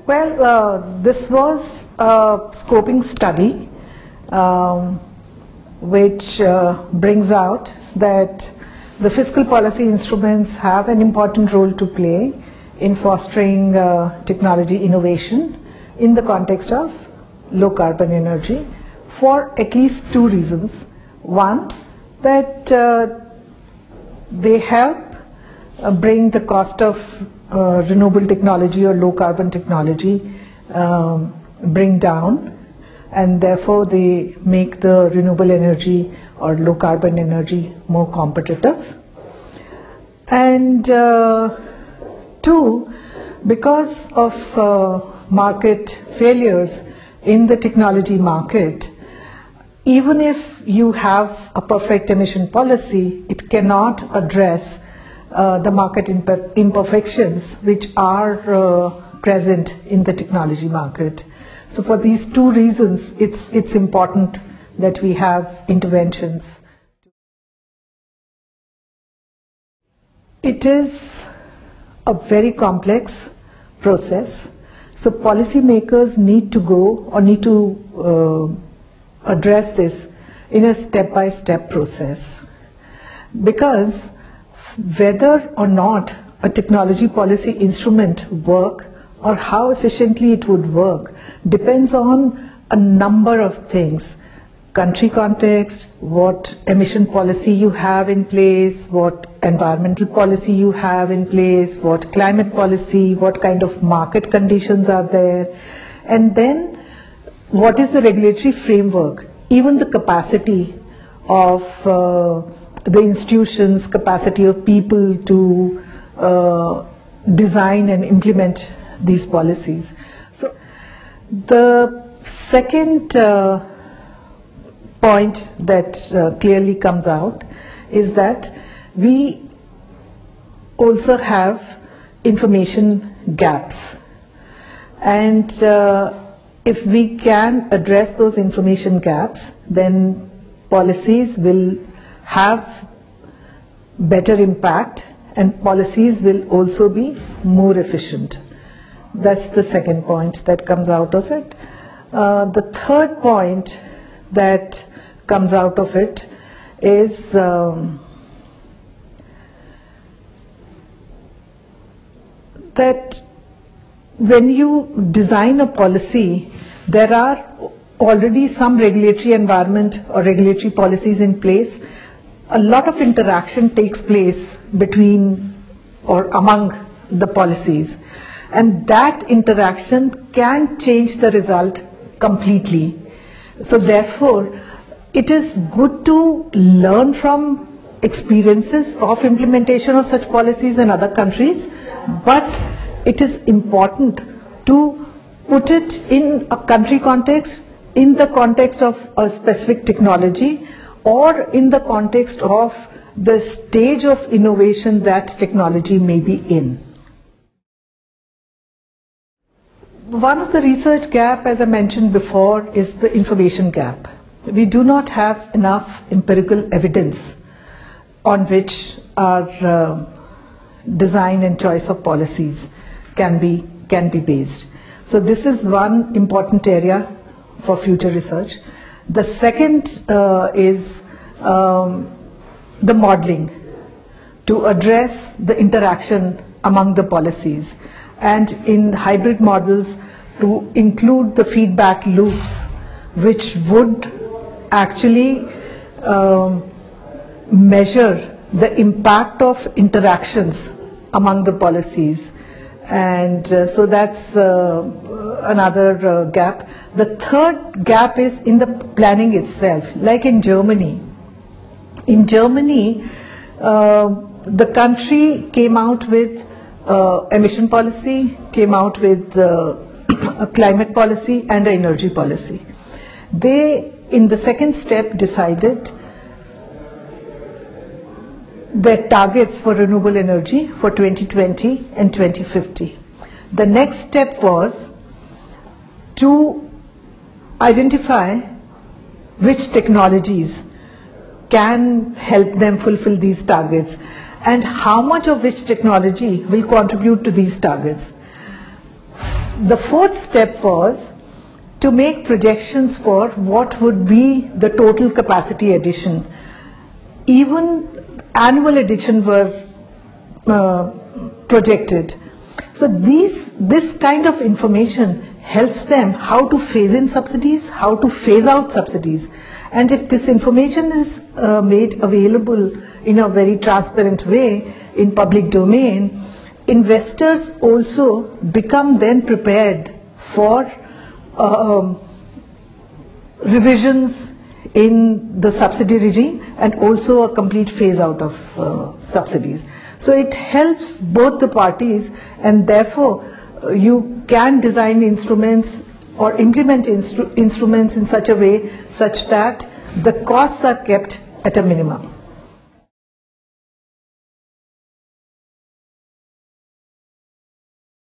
Well, this was a scoping study which brings out that the fiscal policy instruments have an important role to play in fostering technology innovation in the context of low carbon energy for at least two reasons. One, that they help bring the cost of renewable technology or low carbon technology bring down, and therefore they make the renewable energy or low carbon energy more competitive. And two, because of market failures in the technology market, even if you have a perfect emission policy, it cannot address the market imperfections which are present in the technology market. So for these two reasons, it's important that we have interventions. It is a very complex process. So policymakers need to go or need to address this in a step-by-step process, because whether or not a technology policy instrument work or how efficiently it would work depends on a number of things: country context, what emission policy you have in place, what environmental policy you have in place, what climate policy, what kind of market conditions are there, and then what is the regulatory framework, even the capacity of the institutions, capacity of people to design and implement these policies. So the second point that clearly comes out is that we also have information gaps, and if we can address those information gaps, then policies will have better impact and policies will also be more efficient. That's the second point that comes out of it. The third point that comes out of it is that when you design a policy, there are already some regulatory environment or regulatory policies in place. A lot of interaction takes place between or among the policies, and that interaction can change the result completely. So therefore, it is good to learn from experiences of implementation of such policies in other countries, but it is important to put it in a country context, in the context of a specific technology, or in the context of the stage of innovation that technology may be in. One of the research gap, as I mentioned before, is the information gap. We do not have enough empirical evidence on which our design and choice of policies can be based. So this is one important area for future research. The second is the modeling to address the interaction among the policies, and in hybrid models to include the feedback loops which would actually measure the impact of interactions among the policies. And so that's another gap. The third gap is in the planning itself. Like in Germany. In Germany, the country came out with emission policy, came out with a climate policy and an energy policy. They, in the second step, decided their targets for renewable energy for 2020 and 2050. The next step was to identify which technologies can help them fulfill these targets and how much of which technology will contribute to these targets. The fourth step was to make projections for what would be the total capacity addition. Even annual addition were projected. So this kind of information helps them how to phase in subsidies, how to phase out subsidies. And if this information is made available in a very transparent way in public domain, investors also become then prepared for revisions in the subsidy regime and also a complete phase out of subsidies. So it helps both the parties, and therefore you can design instruments or implement instruments in such a way such that the costs are kept at a minimum.